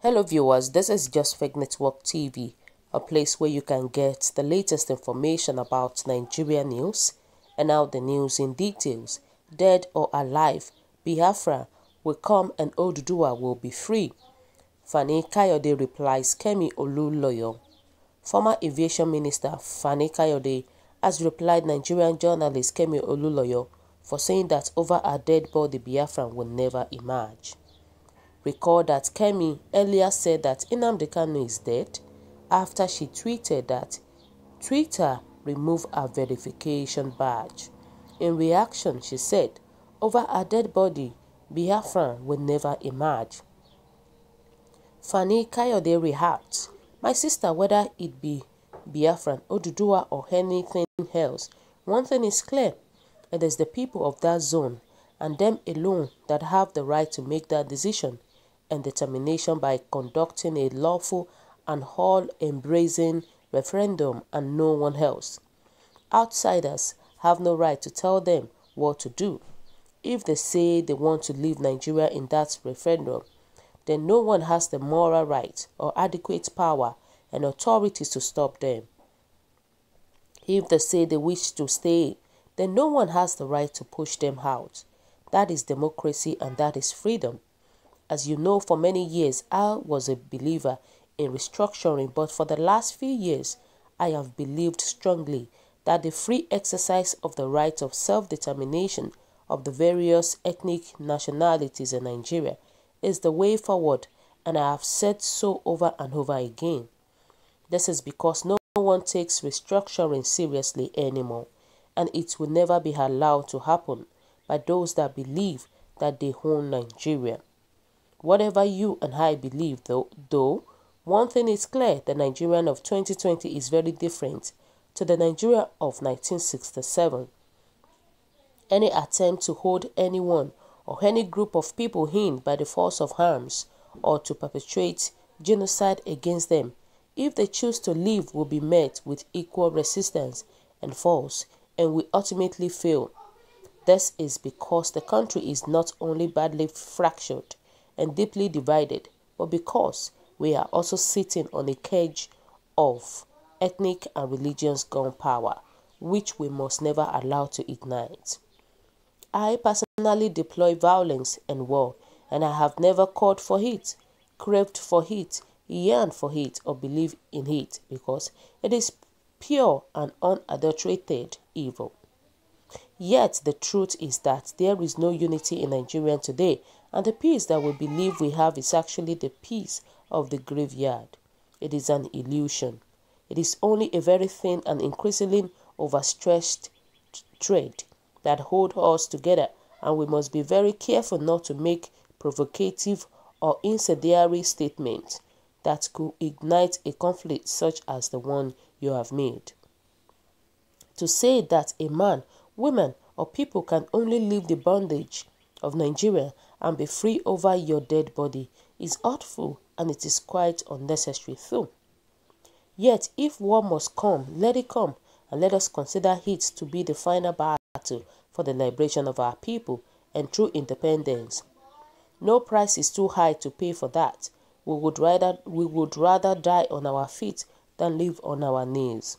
Hello viewers, this is Just Fake Network TV, a place where you can get the latest information about Nigerian news and now the news in details. Dead or alive, Biafra will come and Oduduwa will be free. Fani Kayode replies Kemi Oluloyo. Former Aviation Minister Fani Kayode has replied Nigerian journalist Kemi Oluloyo for saying that over a dead body Biafra will never emerge. Recall that Kemi earlier said that Nnamdi Kanu is dead after she tweeted that Twitter removed her verification badge. In reaction, she said, over a dead body, Biafra will never emerge. Fani Kayode reacts, my sister, whether it be Biafran, Oduduwa or anything else, one thing is clear, it is the people of that zone and them alone that have the right to make that decision and determination by conducting a lawful and all-embracing referendum and no one else. Outsiders have no right to tell them what to do. If they say they want to leave Nigeria in that referendum, then no one has the moral right or adequate power and authority to stop them. If they say they wish to stay, then no one has the right to push them out. That is democracy and that is freedom. As you know, for many years, I was a believer in restructuring, but for the last few years, I have believed strongly that the free exercise of the right of self-determination of the various ethnic nationalities in Nigeria is the way forward, and I have said so over and over again. This is because no one takes restructuring seriously anymore, and it will never be allowed to happen by those that believe that they own Nigeria. Whatever you and I believe, though, one thing is clear, the Nigerian of 2020 is very different to the Nigeria of 1967. Any attempt to hold anyone or any group of people in by the force of arms or to perpetrate genocide against them, if they choose to leave, will be met with equal resistance and force and will ultimately fail. This is because the country is not only badly fractured and deeply divided, but because we are also sitting on a cage of ethnic and religious gunpowder, which we must never allow to ignite. I personally deploy violence and war, and I have never called for it, craved for it, yearned for it, or believed in it, because it is pure and unadulterated evil. Yet the truth is that there is no unity in Nigeria today, and the peace that we believe we have is actually the peace of the graveyard. It is an illusion. It is only a very thin and increasingly overstretched thread that holds us together, and we must be very careful not to make provocative or incendiary statements that could ignite a conflict such as the one you have made. To say that a man, women, or people can only leave the bondage of Nigeria and be free over your dead body is hurtful, and it is quite unnecessary too. Yet, if war must come, let it come, and let us consider it to be the final battle for the liberation of our people and true independence. No price is too high to pay for that. We would rather die on our feet than live on our knees.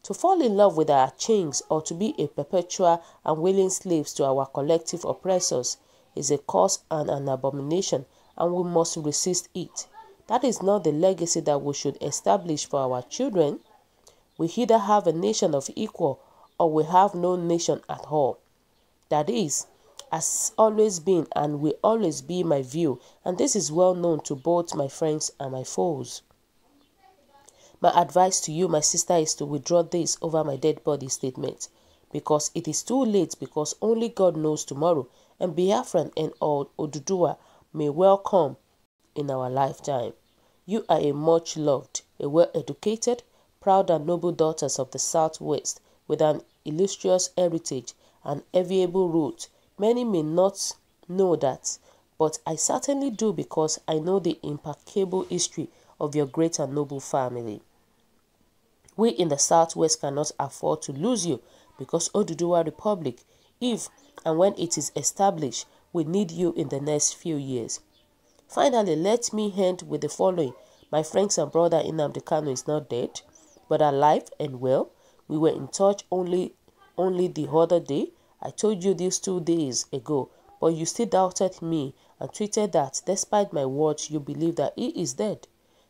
To fall in love with our chains or to be a perpetual and willing slaves to our collective oppressors is a curse and an abomination, and we must resist it. That is not the legacy that we should establish for our children. We either have a nation of equal or we have no nation at all. That is, has always been and will always be my view, and this is well known to both my friends and my foes. My advice to you, my sister, is to withdraw this over my dead body statement, because it is too late, because only God knows tomorrow, and Biafran and Oduduwa may well come in our lifetime. You are a much loved, a well-educated, proud and noble daughters of the Southwest with an illustrious heritage and enviable root. Many may not know that, but I certainly do, because I know the impeccable history of your great and noble family. We in the Southwest cannot afford to lose you, because Oduduwa Republic, if and when it is established, we need you in the next few years. Finally, let me end with the following. My friends and brother Nnamdi Kanu is not dead, but alive and well. We were in touch only the other day. I told you this 2 days ago, but you still doubted me and tweeted that despite my words, you believe that he is dead.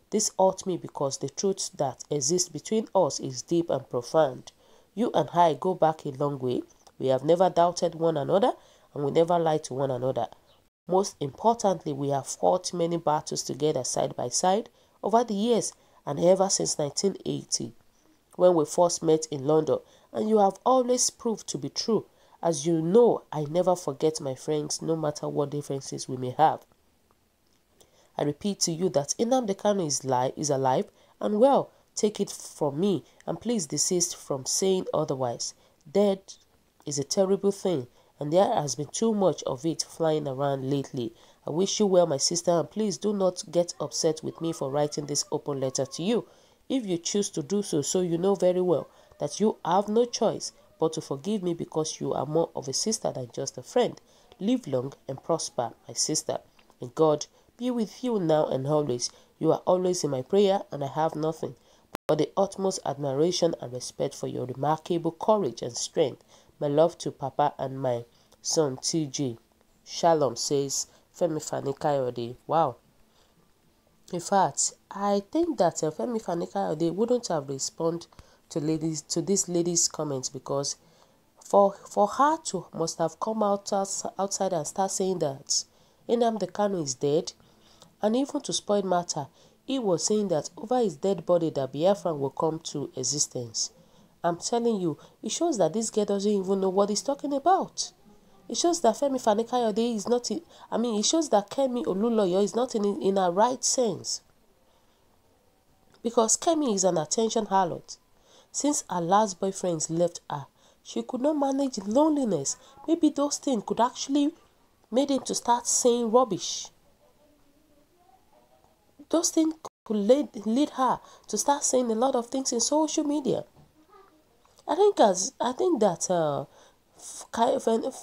This hurt me because the truth that exists between us is deep and profound. You and I go back a long way. We have never doubted one another and we never lied to one another. Most importantly, we have fought many battles together side by side over the years and ever since 1980, when we first met in London, and you have always proved to be true. As you know, I never forget my friends, no matter what differences we may have. I repeat to you that Nnamdi Kanu is alive and well. Take it from me, and please desist from saying otherwise. Dead is a terrible thing, and there has been too much of it flying around lately. I wish you well, my sister, and please do not get upset with me for writing this open letter to you. If you choose to do so, so you know very well that you have no choice but to forgive me because you are more of a sister than just a friend. Live long and prosper, my sister. And God be with you now and always. You are always in my prayer, and I have nothing but the utmost admiration and respect for your remarkable courage and strength. My love to Papa and my son TJ. Shalom, says Femi Fani-Kayode. Wow. In fact, I think that Femi Fani-Kayode wouldn't have responded to this lady's comments, because for her to must have come outside and start saying that Nnamdi Kanu is dead, and even to spoil matter, he was saying that over his dead body that Biafra will come to existence. I'm telling you, it shows that this girl doesn't even know what he's talking about. It shows that Femi Fani-Kayode is not in, it shows that Kemi Oluloyo is not in her right sense. Because Kemi is an attention harlot. Since her last boyfriends left her, she could not manage loneliness. Maybe those things could actually made him to start saying rubbish. Those things could lead her to start saying a lot of things in social media. I think that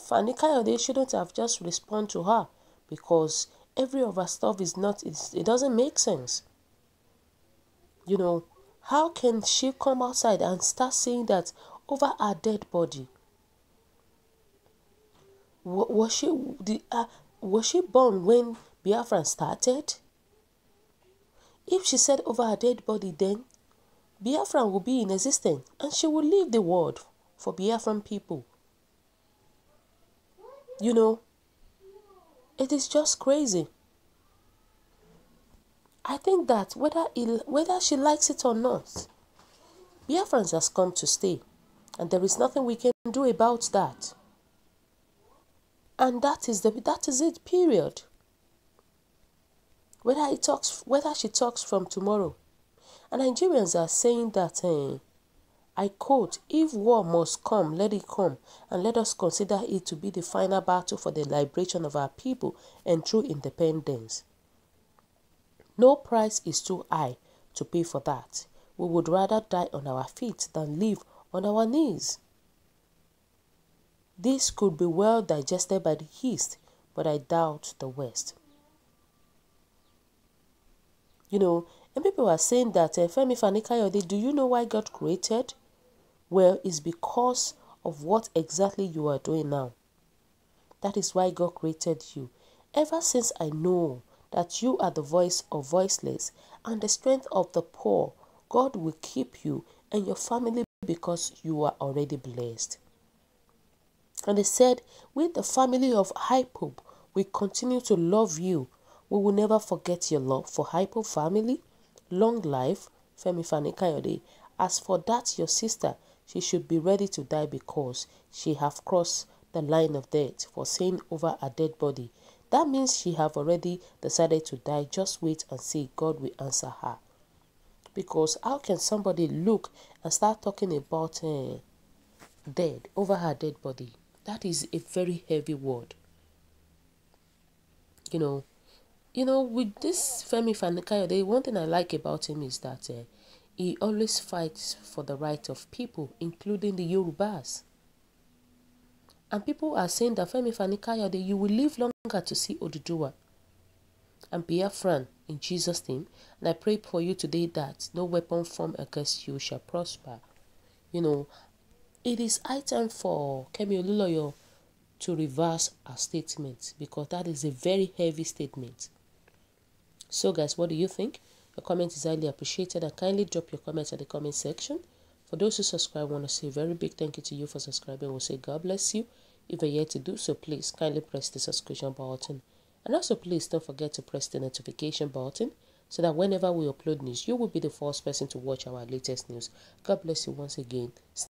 Fani-Kayode shouldn't have just responded to her, because every of her stuff is not, it doesn't make sense. You know, how can she come outside and start saying that over her dead body? Was she born when Biafra started? If she said over her dead body, then Biafra will be in existence and she will leave the world for Biafran people. You know, it is just crazy. I think that whether she likes it or not, Biafrans has come to stay, and there is nothing we can do about that. And that is it, period. Whether she talks from tomorrow. And Nigerians are saying that, I quote, if war must come, let it come, and let us consider it to be the final battle for the liberation of our people and true independence. No price is too high to pay for that. We would rather die on our feet than live on our knees. This could be well digested by the East, but I doubt the West. You know, and people are saying that, Femi Fani-Kayode, do you know why God created? Well, it's because of what exactly you are doing now. That is why God created you. Ever since I know that you are the voice of voiceless and the strength of the poor, God will keep you and your family because you are already blessed. And they said, with the family of Hypo, we continue to love you. We will never forget your love for Hypo family. Long life, Femi Fani-Kayode. As for that, your sister, she should be ready to die because she have crossed the line of death for saying over a dead body. That means she have already decided to die. Just wait and see. God will answer her. Because how can somebody look and start talking about dead over her dead body? That is a very heavy word. You know, with this Femi Fani-Kayode, one thing I like about him is that he always fights for the right of people, including the Yorubas. And people are saying that Femi Fani-Kayode, you will live longer to see Oduduwa. and Biafran in Jesus' name. And I pray for you today that no weapon formed against you shall prosper. You know, it is high time for Kemi Oluloyo to reverse her statement, because that is a very heavy statement. So guys, what do you think? Your comment is highly appreciated, and kindly drop your comments at the comment section. For those who subscribe, I want to say a very big thank you to you for subscribing. We'll say God bless you. If you're yet to do so, please kindly press the subscription button. And also please don't forget to press the notification button so that whenever we upload news, you will be the first person to watch our latest news. God bless you once again.